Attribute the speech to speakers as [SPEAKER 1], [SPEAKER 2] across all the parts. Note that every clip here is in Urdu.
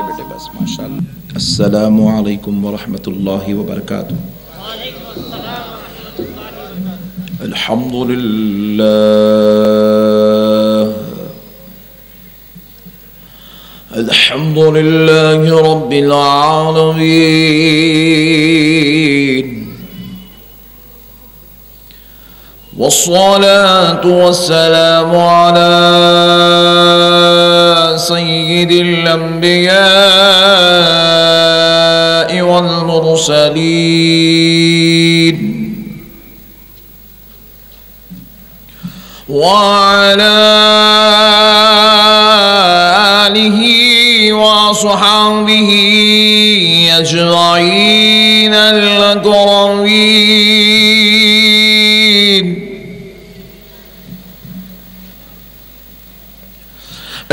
[SPEAKER 1] بیٹے بس ماشاءاللہ. السلام علیکم ورحمۃ اللہ وبرکاتہ. الحمد للہ رب العالمین والصلاة والسلام على سيد الأنبياء والمرسلين وعلى آله وصحبه أجمعين الأكرمين.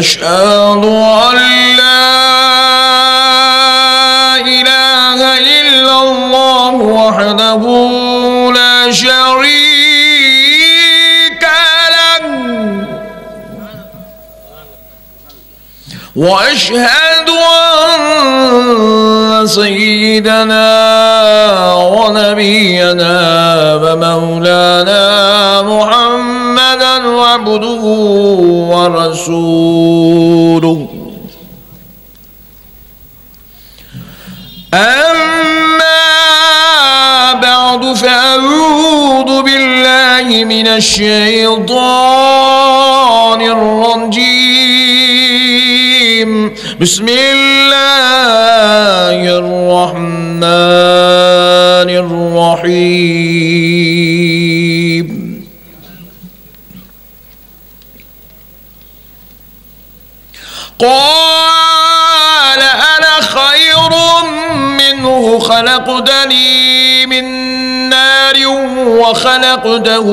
[SPEAKER 1] أشهد أن لا إله إلا الله وحده لا شريك له وأشهد أن سيدنا ونبينا ومولانا محمدا عبده ورسوله. أما بعد فأعوذ بالله من الشيطان الرجيم. بسم الله الرحمن الرحيم. قال أنا خير منه خلقتني من نار وخلقته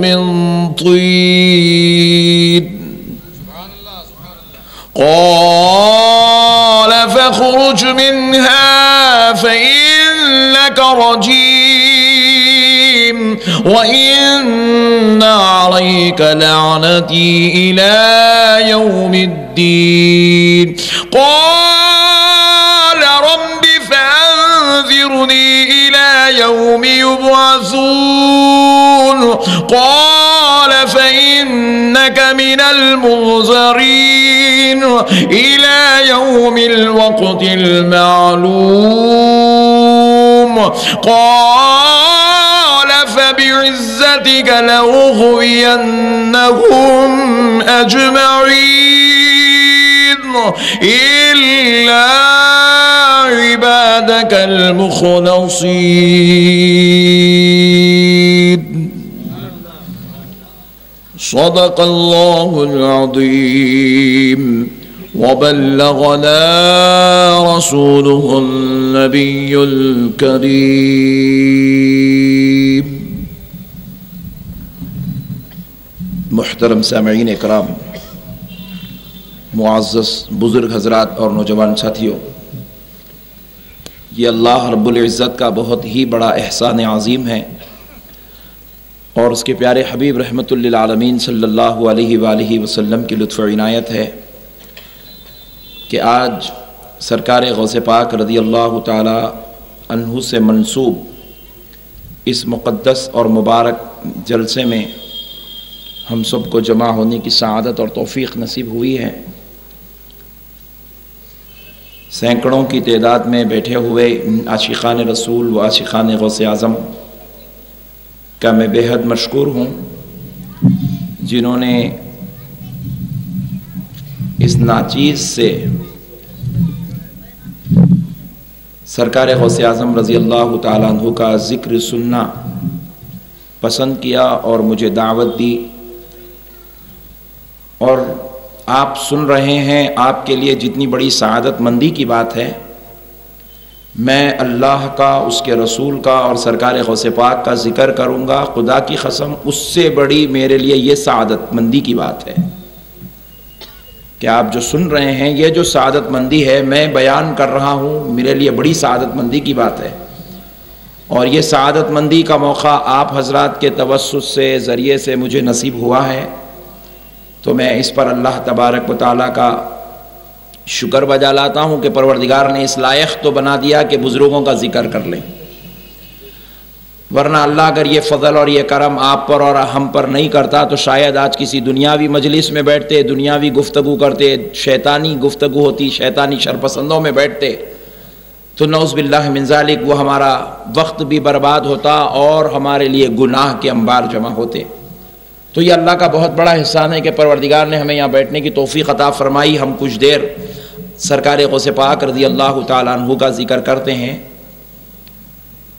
[SPEAKER 1] من طين. قال فاخرج منها فإنك رجيم وإن عليك لعنتي إلى يوم الدين. قال رب فأنذرني إلى يوم يبعثون. قال فإنك من المنذرين إلى يوم الوقت المعلوم. قال فبعزتك لأغوينهم أجمعين إلا عبادك المخلصين. صدق الله العظيم وبلغنا رسوله النبي الكريم. محترم سامعین اکرام، معزز بزرگ حضرات اور نوجوان ساتھیوں، یہ اللہ رب العزت کا بہت ہی بڑا احسان عظیم ہے اور اس کے پیارے حبیب رحمت للعالمین صلی اللہ علیہ وآلہ وسلم کی لطف و عنایت ہے کہ آج سرکار غوث پاک رضی اللہ تعالی عنہ سے منسوب اس مقدس اور مبارک جلسے میں ہم سب کو جمع ہونے کی سعادت اور توفیق نصیب ہوئی ہے. سینکڑوں کی تعداد میں بیٹھے ہوئے عاشقان رسول و عاشقان غوث اعظم کا میں بے حد مشکور ہوں، جنہوں نے اس ناچیز سے سرکار غوث اعظم رضی اللہ تعالیٰ عنہ کا ذکر سننا پسند کیا اور مجھے دعوت دی. اور آپ سن رہے ہیں، آپ کے لیے جتنی بڑی سعادت مندی کی بات ہے، میں اللہ کا، اس کے رسول کا اور سرکار غوث پاک کا ذکر کروں گا. خدا کی قسم اس سے بڑی میرے لیے یہ سعادت مندی کی بات ہے کہ آپ جو سن رہے ہیں، یہ جو سعادت مندی ہے میں بیان کر رہا ہوں، میرے لیے بڑی سعادت مندی کی بات ہے. اور یہ سعادت مندی کا موقع آپ حضرات کے توسط سے، ذریعے سے مجھے نصیب ہوا ہے، تو میں اس پر اللہ تبارک و تعالیٰ کا شکر بجا لاتا ہوں کہ پروردگار نے اس لائق تو بنا دیا کہ بزرگوں کا ذکر کر لیں، ورنہ اللہ اگر یہ فضل اور یہ کرم آپ پر اور ہم پر نہیں کرتا تو شاید آج کسی دنیاوی مجلس میں بیٹھتے، دنیاوی گفتگو کرتے، شیطانی گفتگو ہوتی، شیطانی شرپسندوں میں بیٹھتے، تو نعوذ باللہ من ذالک وہ ہمارا وقت بھی برباد ہوتا اور ہمارے لیے گناہ کے انبار جمع ہوتے۔ تو یہ اللہ کا بہت بڑا احسان ہے کہ پروردگار نے ہمیں یہاں بیٹھنے کی توفیق عطا فرمائی۔ ہم کچھ دیر سرکار غوث پاک رضی اللہ تعالیٰ عنہ کا ذکر کرتے ہیں۔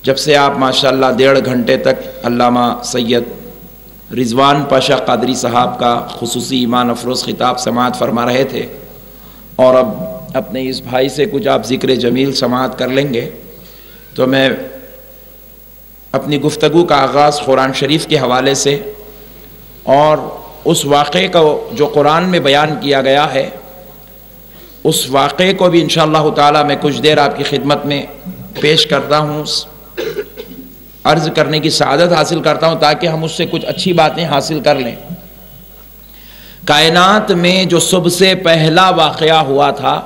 [SPEAKER 1] جب سے آپ ماشاءاللہ 1.5 گھنٹے تک علامہ سید رضوان پاشا قادری صاحب کا خصوصی ایمان افروز خطاب سماعت فرما رہے تھے، اور اب اپنے اس بھائی سے کچھ آپ ذکر جمیل سماعت کر لیں گے، تو میں اپنی گفتگو کا آغاز قرآن شریف کے حوالے سے اور اس واقعے کو جو قرآن میں بیان کیا گیا ہے اس واقعے کو بھی انشاءاللہ تعالی میں کچھ دیر آپ کی خدمت میں پیش کرتا ہوں، عرض کرنے کی سعادت حاصل کرتا ہوں تاکہ ہم اس سے کچھ اچھی باتیں حاصل کر لیں۔ کائنات میں جو سب سے پہلا واقعہ ہوا تھا،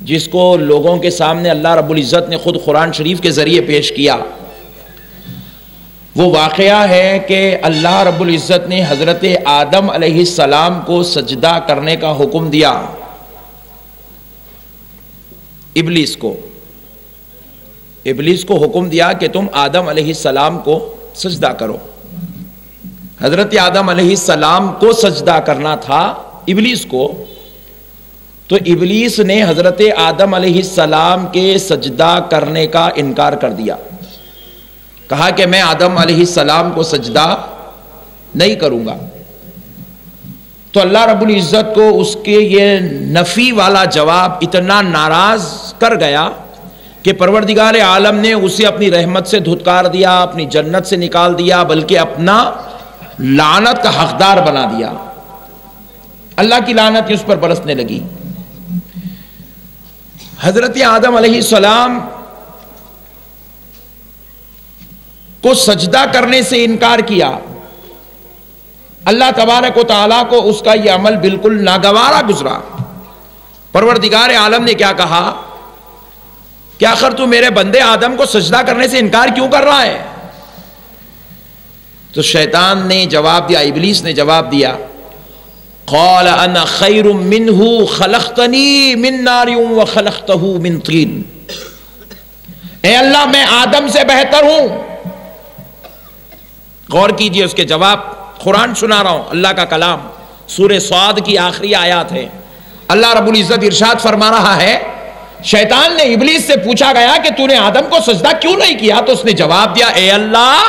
[SPEAKER 1] جس کو لوگوں کے سامنے اللہ رب العزت نے خود قرآن شریف کے ذریعے پیش کیا، وہ واقعہ ہے کہ اللہ رب العزت نے حضرت آدم علیہ السلام کو سجدہ کرنے کا حکم دیا ابلیس کو حکم دیا کہ تم آدم علیہ السلام کو سجدہ کرو۔ حضرت آدم علیہ السلام کو سجدہ کرنا تھا ابلیس کو، تو ابلیس نے حضرت آدم علیہ السلام کے سجدہ کرنے کا انکار کر دیا، کہا کہ میں آدم علیہ السلام کو سجدہ نہیں کروں گا۔ تو اللہ رب العزت کو اس کے یہ نفی والا جواب اتنا ناراض کر گیا کہ پروردگار عالم نے اسے اپنی رحمت سے دھتکار دیا، اپنی جنت سے نکال دیا، بلکہ اپنا لعنت کا حقدار بنا دیا۔ اللہ کی لعنت اس پر برسنے لگی۔ حضرت آدم علیہ السلام کو سجدہ کرنے سے انکار کیا۔ اللہ تبارک و تعالیٰ کو اس کا یہ عمل بالکل ناگوارا گزرا۔ پروردگار عالم نے کیا کہا کہ آخر تو میرے بندے آدم کو سجدہ کرنے سے انکار کیوں کر رہا ہے؟ تو شیطان نے جواب دیا، ابلیس نے جواب دیا، قال انا خیر منہ خلقتنی من نار وخلقتہ من طین۔ اے اللہ، میں آدم سے بہتر ہوں۔ غور کیجئے اس کے جواب، قرآن سنا رہا ہوں، اللہ کا کلام، سورہ صاد کی آخری آیات ہے۔ اللہ رب العزت ارشاد فرما رہا ہے، شیطان نے ابلیس سے پوچھا گیا کہ تو نے آدم کو سجدہ کیوں نہیں کیا؟ تو اس نے جواب دیا، اے اللہ،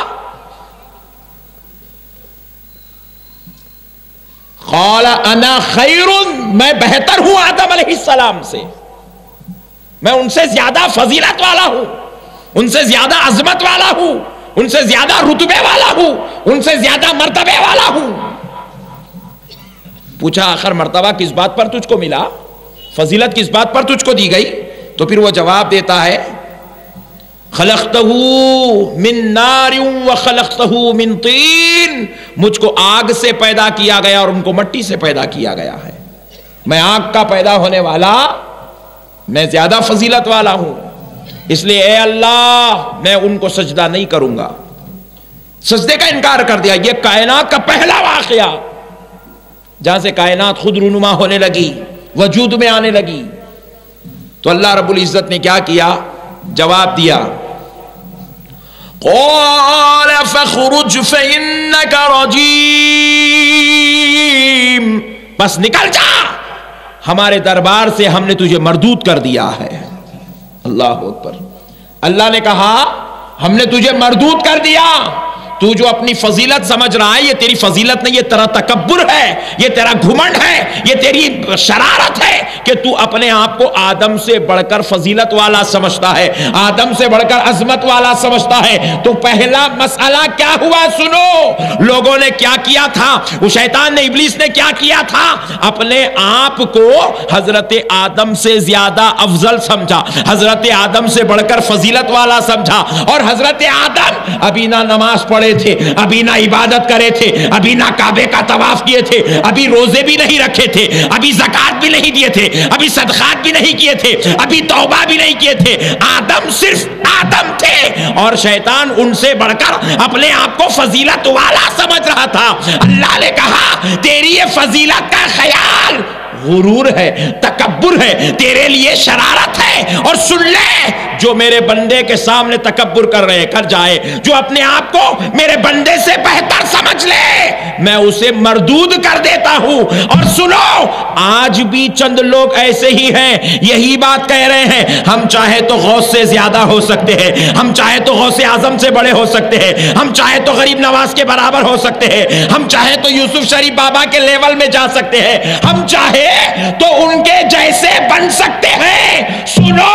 [SPEAKER 1] قال انا خیر، میں بہتر ہوں آدم علیہ السلام سے، میں ان سے زیادہ فضیلت والا ہوں، ان سے زیادہ عظمت والا ہوں، ان سے زیادہ رتبے والا ہوں، ان سے زیادہ مرتبے والا ہوں۔ پوچھا آخر مرتبہ کس بات پر تجھ کو ملا، فضیلت کس بات پر تجھ کو دی گئی؟ تو پھر وہ جواب دیتا ہے، خلقتہ من نار وخلقتہ من طین، مجھ کو آگ سے پیدا کیا گیا اور ان کو مٹی سے پیدا کیا گیا ہے، میں آگ کا پیدا ہونے والا، میں زیادہ فضیلت والا ہوں، اس لیے اے اللہ میں ان کو سجدہ نہیں کروں گا۔ سجدے کا انکار کر دیا۔ یہ کائنات کا پہلا واقعہ جہاں سے کائنات خود رونما ہونے لگی، وجود میں آنے لگی۔ تو اللہ رب العزت نے کیا کیا؟ جواب دیا، قال فخرج فإنك رجیم، بس نکل جا، ہمارے دربار سے ہم نے تجھے مردود کر دیا ہے۔ اللہ اکبر۔ اللہ نے کہا ہم نے تجھے مردود کر دیا، تو جو اپنی فضیلت سمجھ رہا ہے یہ تیری فضیلت نہیں، یہ تیرا تکبر ہے، یہ تیرا گھمنڈ ہے، یہ تیری شرارت ہے کہ تو اپنے آپ کو آدم سے بڑھ کر فضیلت والا سمجھتا ہے، آدم سے بڑھ کر عظمت والا سمجھتا ہے، تو پہلا مسئلہ کیا ہوا سنو، لوگوں نے کیا کیا تھا، وہ شیطان نے، ابلیس نے کیا کیا تھا، اپنے آپ کو حضرت آدم سے زیادہ افضل سمجھا، حضرت آدم سے بڑھ کر فضیلت والا سمجھا، اور حضرت آدم ابھی نہ نماز پڑھے تھے، ابھی نہ عبادت کرے تھے، ابھی نہ کعبے کا طواف کیے تھے، ابھی روزے بھی نہیں رکھے تھے، ابھی زکات بھی نہیں دیے تھے، ابھی صدقات بھی نہیں کیے تھے، ابھی توبہ بھی نہیں کیے تھے، آدم صرف آدم تھے، اور شیطان ان سے بڑھ کر اپنے آپ کو فضیلت والا سمجھ رہا تھا۔ اللہ نے کہا تیری یہ فضیلت کا خیال غرور ہے، تکبر ہے، تیرے لیے شرارت ہے، اور سن لے جو میرے بندے کے سامنے تکبر کر جائے، جو اپنے آپ کو میرے بندے سے بہتر سمجھ لے، میں اسے مردود کر دیتا ہوں۔ اور سنو، آج بھی چند لوگ ایسے ہی ہیں، یہی بات کہہ رہے ہیں، ہم چاہے تو غوث سے زیادہ ہو سکتے ہیں، ہم چاہے تو غوث اعظم سے بڑے ہو سکتے ہیں، ہم چاہے تو غریب نواز کے برابر ہو سکتے ہیں، ہم چاہے تو یوسف شریف بابا کے لیول میں جا سکتے ہیں، ہم چاہے تو ان کے جیسے بن سکتے ہیں۔ سنو،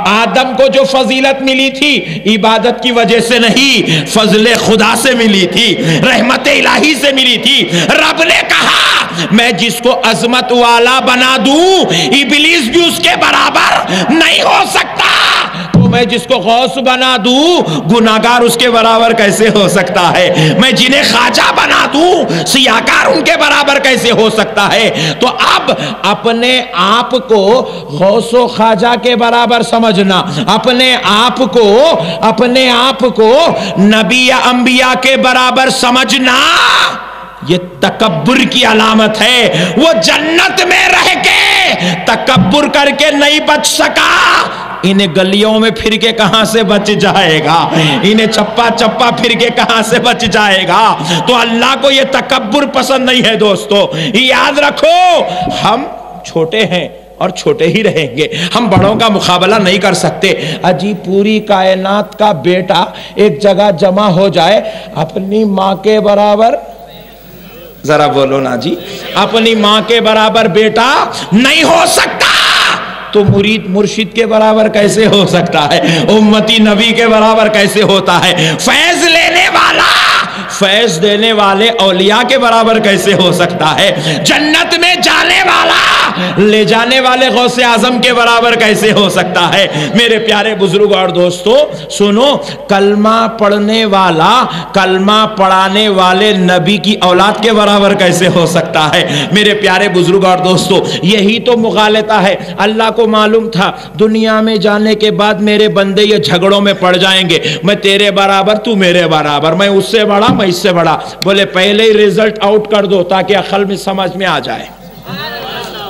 [SPEAKER 1] آدم کو جو فضیلت ملی تھی عبادت کی وجہ سے نہیں، فضل خدا سے ملی تھی، رحمت الہی سے ملی تھی۔ رب نے کہا میں جس کو عظمت والا بنا دوں ابلیس بھی اس کے برابر نہیں ہو سکتا، تو میں جس کو غوث بنا دوں گناہگار اس کے برابر کیسے ہو سکتا ہے، میں جنہیں خواجہ بنا دوں سیاکار ان کے برابر کیسے ہو سکتا ہے۔ تو اب اپنے آپ کو غوث و خواجہ کے برابر سمجھنا، اپنے آپ کو نبی یا انبیاء کے برابر سمجھنا، یہ تکبر کی علامت ہے۔ وہ جنت میں رہ کے تکبر کر کے نہیں بچ سکا، انہیں گلیوں میں پھر کے کہاں سے بچ جائے گا، انہیں چپا چپا پھر کے کہاں سے بچ جائے گا۔ تو اللہ کو یہ تکبر پسند نہیں ہے۔ دوستو یاد رکھو، ہم چھوٹے ہیں اور چھوٹے ہی رہیں گے، ہم بڑوں کا مقابلہ نہیں کر سکتے۔ اجی پوری کائنات کا بیٹا ایک جگہ جمع ہو جائے، اپنی ماں کے برابر، ذرا بولو نا جی، اپنی ماں کے برابر بیٹا نہیں ہو سکتا، تو مرید مرشد کے برابر کیسے ہو سکتا ہے، امتی نبی کے برابر کیسے ہوتا ہے، فیض لینے والا فیض دینے والے اولیاء کے برابر کیسے ہو سکتا ہے، جنت میں جانے والا لے جانے والے غوث اعظم کے برابر کیسے ہو سکتا ہے۔ میرے پیارے بزرگ اور دوستو سنو، کلمہ پڑھنے والا کلمہ پڑھانے والے نبی کی اولاد کے برابر کیسے ہو سکتا ہے۔ میرے پیارے بزرگ اور دوستو یہی تو مغالطہ ہے۔ اللہ کو معلوم تھا دنیا میں جانے کے بعد میرے بندے یہ جھگڑوں میں پڑ جائیں گے، میں تیرے برابر تو میرے برابر، میں اس سے بڑا میں اس سے بڑا، بولے پہلے ہی ریزلٹ آؤٹ کر دو تاکہ عقل میں سمجھ میں آ جائے۔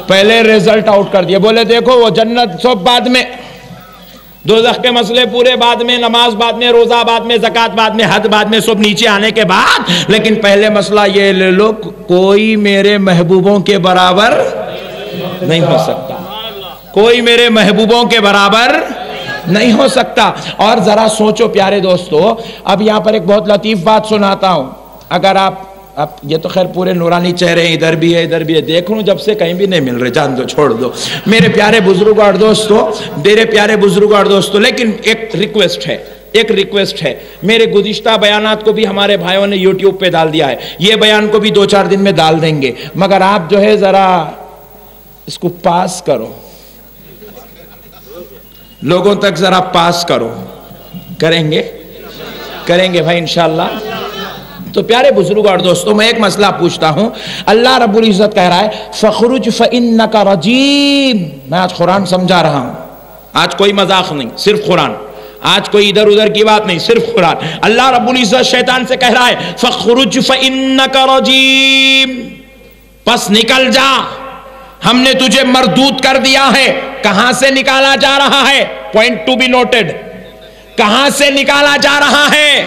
[SPEAKER 1] پہلے ریزلٹ آؤٹ کر دیا، بولے دیکھو وہ جنت سب بعد میں، دوزخ کے مسئلے پورے بعد میں، نماز بعد میں، روزہ بعد میں، زکات بعد میں، حد بعد میں، سب نیچے آنے کے بعد، لیکن پہلے مسئلہ یہ لے لو، کوئی میرے محبوبوں کے برابر نہیں ہو سکتا، کوئی میرے محبوبوں کے برابر نہیں ہو سکتا۔ اور ذرا سوچو پیارے دوستو، اب یہاں پر ایک بہت لطیف بات سناتا ہوں، اگر آپ یہ تو خیر پورے نورانی چہرے ہیں، ادھر بھی ہے، دیکھ لوں جب سے کہیں بھی نہیں مل رہے، جان دو، چھوڑ دو میرے پیارے بزرگ اور دوستو، لیکن ایک ریکویسٹ ہے، میرے گزشتہ بیانات کو بھی ہمارے بھائیوں نے یوٹیوب پہ ڈال دیا ہے، یہ بیان کو بھی 2-4 دن میں ڈال دیں گے، مگر آپ جو ہے ذرا اس کو پاس کرو، لوگوں تک ذرا پاس کرو، کریں گے بھائی انشاءاللہ۔ تو پیارے بزرگ اور دوستوں میں ایک مسئلہ پوچھتا ہوں، اللہ رب العزت کہہ رہا ہے فَخْرُجْ فَإِنَّكَ رَجِيمٌ، میں آج قرآن سمجھا رہا ہوں، آج کوئی مذاق نہیں، صرف قرآن، آج کوئی ادھر ادھر کی بات نہیں، صرف قرآن۔ اللہ رب العزت شیطان سے کہہ رہا ہے فَخْرُجْ فَإِنَّكَ رَجِيمٌ، پس نکل جا، ہم نے تجھے مردود کر دیا ہے۔ کہاں سے نکالا جا رہا ہے؟ پوائنٹ ٹو بی نوٹڈ، کہاں سے نکالا جا رہا ہے؟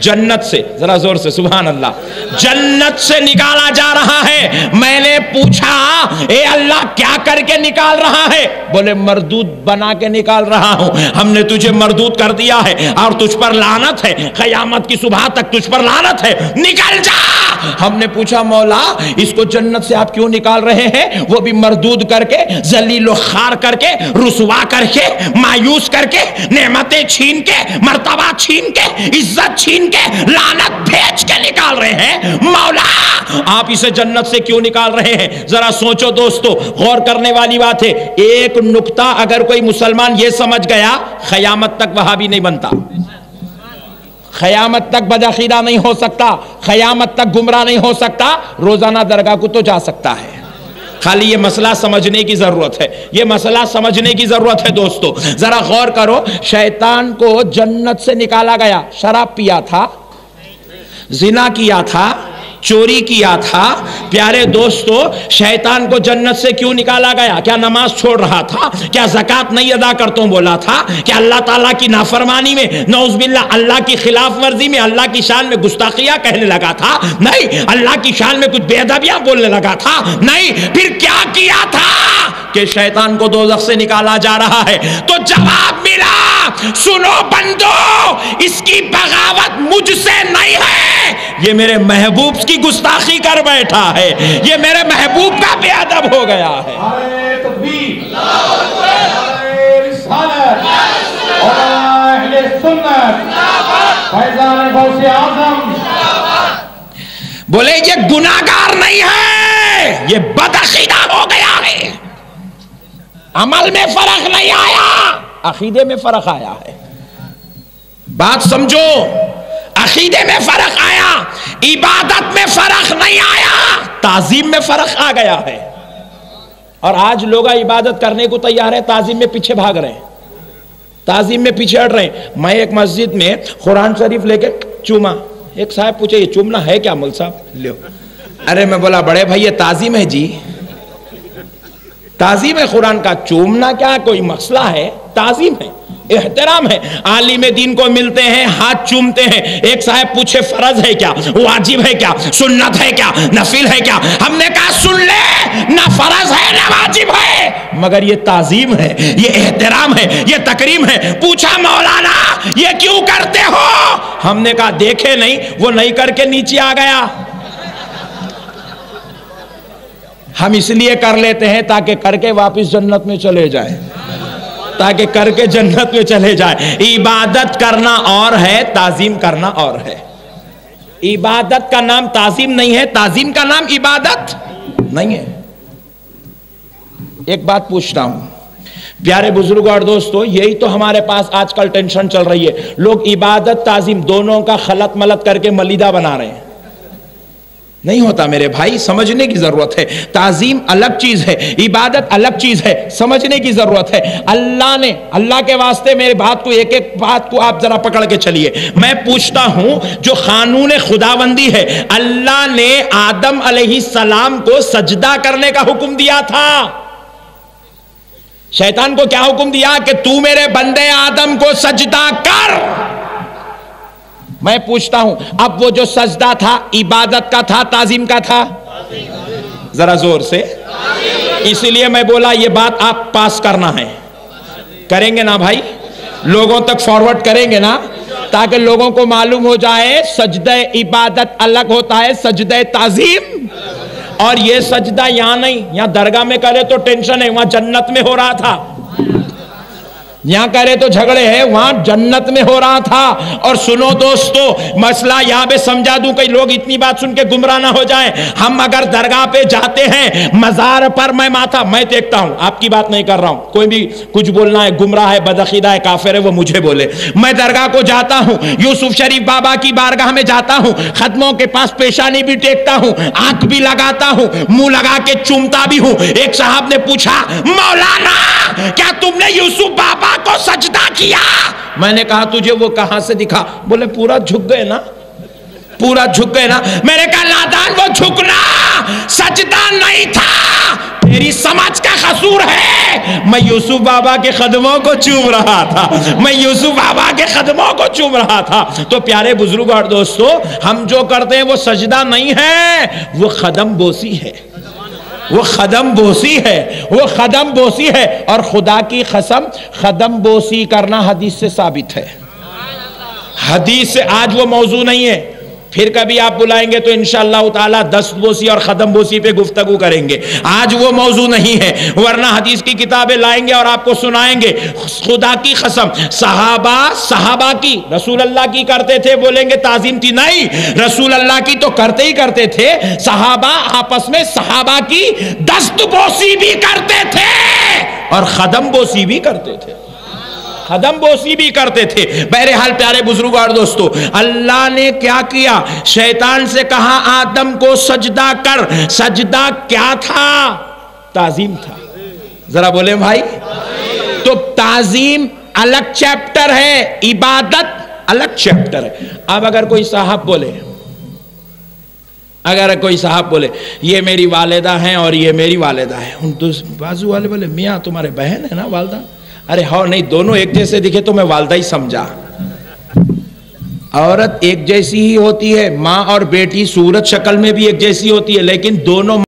[SPEAKER 1] جنت سے، ذرا زور سے سبحان اللہ، جنت سے نکالا جا رہا ہے۔ میں نے پوچھا اے اللہ کیا کر کے نکال رہا ہے؟ بولے مردود بنا کے نکال رہا ہوں، ہم نے تجھے مردود کر دیا ہے اور تجھ پر لعنت ہے، قیامت کی صبح تک تجھ پر لعنت ہے، نکل جا۔ ہم نے پوچھا مولا اس کو جنت سے آپ کیوں نکال رہے ہیں؟ وہ بھی مردود کر کے، ذلیل و خوار کر کے، رسوا کر کے، مایوس کر کے، نعمتیں چھین کے، مرتبہ چھین کے، عزت چھین کے، لعنت بھیج کے نکال رہے ہیں۔ مولا آپ اسے جنت سے کیوں نکال رہے ہیں؟ ذرا سوچو دوستو، غور کرنے والی بات ہے۔ ایک نکتہ اگر کوئی مسلمان یہ سمجھ گیا، قیامت تک وہابی نہیں بنتا، قیامت تک بدعقیدہ نہیں ہو سکتا، قیامت تک گمراہ نہیں ہو سکتا، روزانہ درگاہ کو تو جا سکتا ہے۔ خالی یہ مسئلہ سمجھنے کی ضرورت ہے، یہ مسئلہ سمجھنے کی ضرورت ہے دوستو۔ ذرا غور کرو، شیطان کو جنت سے نکالا گیا، شراب پیا تھا، زنا کیا تھا، چوری کیا تھا۔ پیارے دوستو، شیطان کو جنت سے کیوں نکالا گیا؟ کیا نماز چھوڑ رہا تھا؟ کیا زکوٰۃ نہیں ادا کرتا ہوں بولا تھا؟ کیا اللہ تعالیٰ کی نافرمانی میں، نعوذ باللہ اللہ کی خلاف ورزی میں، اللہ کی شان میں گستاخیاں کہنے لگا تھا؟ نہیں۔ اللہ کی شان میں کچھ بے ادبیاں بولنے لگا تھا؟ نہیں۔ پھر کیا کیا تھا کہ شیطان کو دوزخ سے نکالا جا رہا ہے؟ تو جواب ملا، سنو بندو، اس کی بغاوت مجھ سے نہیں ہے، یہ میرے محبوب کی گستاخی کر بیٹھا ہے، یہ میرے محبوب کا بے ادب ہو گیا ہے۔ بولے یہ گناہگار نہیں ہے، یہ بدعقیدہ ہو گیا ہے۔ عمل میں فرق نہیں آیا، عقیدے میں فرق آیا ہے۔ بات سمجھو، عقیدے میں فرق آیا، عبادت میں فرق نہیں آیا، تعظیم میں فرق آ گیا ہے۔ اور آج لوگ عبادت کرنے کو تیار ہیں، تعظیم میں پیچھے بھاگ رہے ہیں، تعظیم میں پیچھے ہٹ رہے ہیں۔ میں ایک مسجد میں قرآن شریف لے کے چوما، ایک صاحب پوچھے یہ چومنا ہے کیا؟ مول صاحب لو، ارے میں بولا بڑے بھائی یہ تعظیم ہے جی، تعظیم ہے قرآن کا، چومنا کیا کوئی مسئلہ ہے؟ تعظیم ہے، احترام ہے۔ عالم دین کو ملتے ہیں، ہاتھ چومتے ہیں۔ ایک صاحب پوچھے فرض ہے کیا، واجب ہے کیا، سنت ہے کیا، نفل ہے کیا؟ ہم نے کہا سن لے، نہ فرض ہے نہ واجب ہے، مگر یہ تعظیم ہے، یہ احترام ہے، یہ تکریم ہے۔ پوچھا مولانا یہ کیوں کرتے ہو؟ ہم نے کہا دیکھے نہیں، وہ نہیں کر کے نیچے آ گیا، ہم اس لیے کر لیتے ہیں تاکہ کر کے واپس جنت میں چلے جائیں، تاکہ کر کے جنت میں چلے جائے۔ عبادت کرنا اور ہے، تعظیم کرنا اور ہے۔ عبادت کا نام تعظیم نہیں ہے، تعظیم کا نام عبادت نہیں ہے۔ ایک بات پوچھتا ہوں پیارے بزرگ اور دوستو، یہی تو ہمارے پاس آج کل ٹینشن چل رہی ہے، لوگ عبادت تعظیم دونوں کا خلط ملط کر کے ملیدہ بنا رہے ہیں۔ نہیں ہوتا میرے بھائی، سمجھنے کی ضرورت ہے۔ تعظیم الگ چیز ہے، عبادت الگ چیز ہے، سمجھنے کی ضرورت ہے۔ اللہ نے، اللہ کے واسطے میرے بات کو، ایک ایک بات کو آپ ذرا پکڑ کے چلیے۔ میں پوچھتا ہوں، جو قانون خداوندی ہے، اللہ نے آدم علیہ السلام کو سجدہ کرنے کا حکم دیا تھا۔ شیطان کو کیا حکم دیا کہ تو میرے بندے آدم کو سجدہ کر۔ میں پوچھتا ہوں، اب وہ جو سجدہ تھا عبادت کا تھا، تعظیم کا تھا؟ ذرا زور سے، اسی لیے میں بولا یہ بات آپ پاس کرنا ہے، کریں گے نا بھائی؟ لوگوں تک فارورڈ کریں گے نا، تاکہ لوگوں کو معلوم ہو جائے سجدہ عبادت الگ ہوتا ہے سجدہ تعظیم۔ اور یہ سجدہ یہاں نہیں، یہاں درگاہ میں کرے تو ٹینشن ہے، وہاں جنت میں ہو رہا تھا۔ یہاں کرے تو جھگڑے ہیں، وہاں جنت میں ہو رہا تھا۔ اور سنو دوستو، مسئلہ یہاں پہ سمجھا دوں، کئی لوگ اتنی بات سن کے گمراہ نہ ہو جائیں۔ ہم اگر درگاہ پہ جاتے ہیں، مزار پر میں ماتھا میں دیکھتا ہوں، آپ کی بات نہیں کر رہا ہوں، کوئی بھی کچھ بولنا ہے، گمراہ ہے، بدعقیدہ ہے، کافر ہے، وہ مجھے بولے۔ میں درگاہ کو جاتا ہوں، یوسف شریف بابا کی بارگاہ میں جاتا ہوں، ختموں کے پاس پیشانی بھی ٹیکتا ہوں، آنکھ بھی لگاتا ہوں، منہ لگا کے چومتا بھی ہوں۔ ایک صاحب نے پوچھا، مولانا کیا تم نے یوسف بابا کو سجدہ کیا؟ میں نے کہا تجھے وہ کہاں سے دکھا؟ بولے پورا جھک گئے نا، پورا جھک گئے نا۔ میں نے کہا نادان، وہ جھکنا سجدہ نہیں تھا، تیری سمجھ کا قصور ہے۔ میں یوسف بابا کے قدموں کو چوم رہا تھا، میں یوسف بابا کے قدموں کو چوم رہا تھا۔ تو پیارے بزرگ اور دوستو، ہم جو کرتے ہیں وہ سجدہ نہیں ہے، وہ قدم بوسی ہے، وہ قدم بوسی ہے، وہ قدم بوسی ہے۔ اور خدا کی قسم، قدم بوسی کرنا حدیث سے ثابت ہے، حدیث سے۔ آج وہ موضوع نہیں ہے، پھر کبھی آپ بلائیں گے تو انشاءاللہ تعالی دست بوسی اور ختم بوسی پہ گفتگو کریں گے. آج وہ موضوع نہیں ہے، ورنہ حدیث کی کتابیں لائیں گے اور آپ کو سنائیں گے. خدا کی قسم صحابہ کی رسول اللہ کی کرتے تھے، بولیں گے تعظیم تھی، نہیں، رسول اللہ کی تو کرتے ہی کرتے تھے. صحابہ آپس میں صحابہ کی دست بوسی بھی کرتے تھے اور ختم بوسی بھی کرتے تھے، قدم بوسی بھی کرتے تھے. بہرحال پیارے بزرگوں اور دوستو، اللہ نے کیا کیا؟ شیطان سے کہا آدم کو سجدہ کر. سجدہ کیا تھا؟ تعظیم تھا. ذرا بولیں بھائی. تو تعظیم الگ چیپٹر ہے، عبادت الگ چیپٹر ہے. اب اگر کوئی صاحب بولے یہ میری والدہ ہیں اور یہ میری والدہ ہیں، ان تو بازو والے بولے میاں تمہارے بہن ہے نا والدہ؟ ارے ہاں نہیں، دونوں ایک جیسے دکھے تو میں والدہ ہی سمجھا. عورت ایک جیسی ہی ہوتی ہے، ماں اور بیٹی صورت شکل میں بھی ایک جیسی ہوتی ہے، لیکن دونوں